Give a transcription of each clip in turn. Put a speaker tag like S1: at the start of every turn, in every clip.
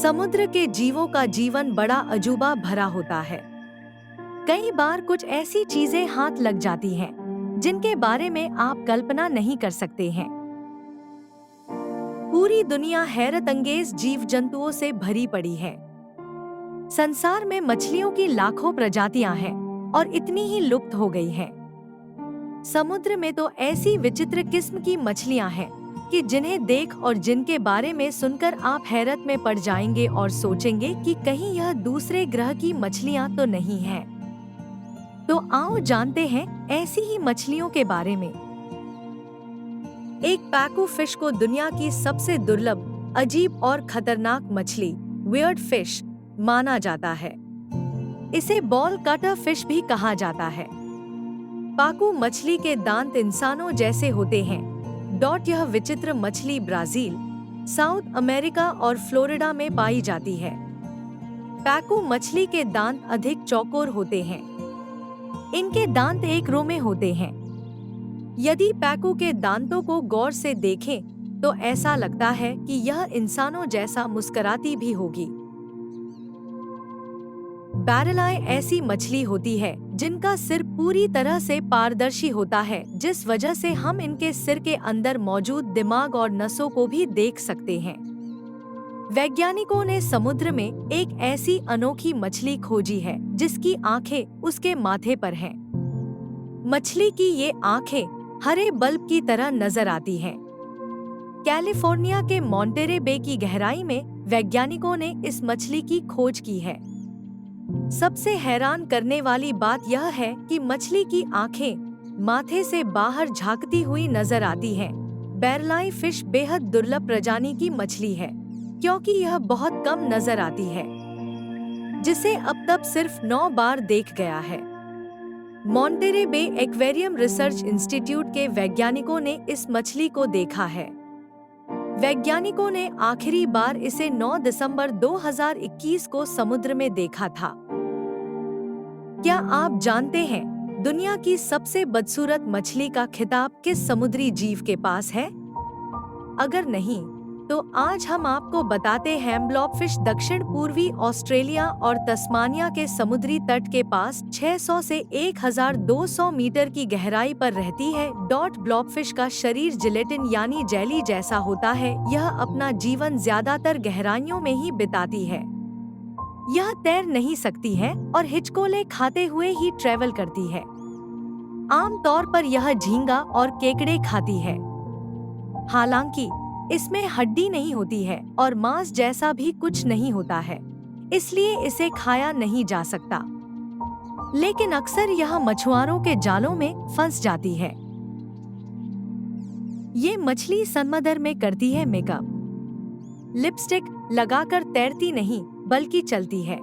S1: समुद्र के जीवों का जीवन बड़ा अजूबा भरा होता है। कई बार कुछ ऐसी चीजें हाथ लग जाती हैं, जिनके बारे में आप कल्पना नहीं कर सकते हैं। पूरी दुनिया हैरतअंगेज जीव जंतुओं से भरी पड़ी है। संसार में मछलियों की लाखों प्रजातियां हैं और इतनी ही लुप्त हो गई हैं। समुद्र में तो ऐसी विचित्र किस्म की मछलियां हैं कि जिन्हें देख और जिनके बारे में सुनकर आप हैरत में पड़ जाएंगे और सोचेंगे कि कहीं यह दूसरे ग्रह की मछलियां तो नहीं हैं। तो आओ जानते हैं ऐसी ही मछलियों के बारे में। एक पैकू फिश को दुनिया की सबसे दुर्लभ, अजीब और खतरनाक मछली वियर्ड फिश माना जाता है। इसे बॉल कटर फिश भी कहा जाता है। पाकू मछली के दांत इंसानों जैसे होते हैं। यह विचित्र मछली ब्राजील, साउथ अमेरिका और फ्लोरिडा में पाई जाती है। पैकू मछली के दांत अधिक चौकोर होते हैं। इनके दांत एक रो में होते हैं। यदि पैकू के दांतों को गौर से देखें तो ऐसा लगता है कि यह इंसानों जैसा मुस्कुराती भी होगी। बैरलाई ऐसी मछली होती है जिनका सिर पूरी तरह से पारदर्शी होता है, जिस वजह से हम इनके सिर के अंदर मौजूद दिमाग और नसों को भी देख सकते हैं। वैज्ञानिकों ने समुद्र में एक ऐसी अनोखी मछली खोजी है जिसकी आंखें उसके माथे पर हैं। मछली की ये आंखें हरे बल्ब की तरह नजर आती हैं। कैलिफोर्निया के मॉन्टेरे बे की गहराई में वैज्ञानिकों ने इस मछली की खोज की है। सबसे हैरान करने वाली बात यह है कि मछली की आंखें माथे से बाहर झांकती हुई नजर आती हैं। बैरलाई फिश बेहद दुर्लभ प्रजाति की मछली है, क्योंकि यह बहुत कम नजर आती है, जिसे अब तक सिर्फ 9 बार देख गया है। मॉन्टेरे बे एक्वेरियम रिसर्च इंस्टीट्यूट के वैज्ञानिकों ने इस मछली को देखा है। वैज्ञानिकों ने आखिरी बार इसे 9 दिसंबर 2021 को समुद्र में देखा था। क्या आप जानते हैं दुनिया की सबसे बदसूरत मछली का खिताब किस समुद्री जीव के पास है? अगर नहीं, तो आज हम आपको बताते हैं। ब्लॉबफिश दक्षिण पूर्वी ऑस्ट्रेलिया और तस्मानिया के समुद्री तट के पास 600 से 1200 मीटर की गहराई पर रहती है। ब्लॉबफिश का शरीर जिलेटिन यानी जेली जैसा होता है। यह अपना जीवन ज्यादातर गहराइयों में ही बिताती है। यह तैर नहीं सकती है और हिचकोले खाते हुए ही ट्रेवल करती है। आम तौर पर यह झींगा और केकड़े खाती है। हालांकि इसमें हड्डी नहीं होती है और मांस जैसा भी कुछ नहीं होता है, इसलिए इसे खाया नहीं जा सकता। लेकिन अक्सर यह मछुआरों के जालों में फंस जाती है। ये मछली समुद्र में करती है मेकअप। लिपस्टिक लगाकर तैरती नहीं, बल्कि चलती है।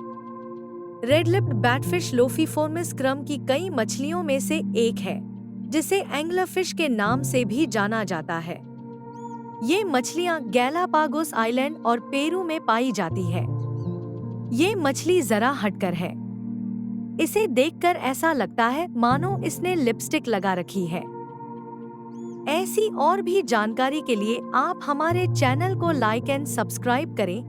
S1: रेड लिप्ड बैटफिश लोफीफोर्मिस क्रम की कई मछलियों में से एक है, जिसे एंग्लरफिश के नाम से भी जाना जाता है। ये मछलियां गैलापागोस आइलैंड और पेरू में पाई जाती है। ये मछली जरा हटकर है। इसे देखकर ऐसा लगता है मानो इसने लिपस्टिक लगा रखी है। ऐसी और भी जानकारी के लिए आप हमारे चैनल को लाइक एंड सब्सक्राइब करें।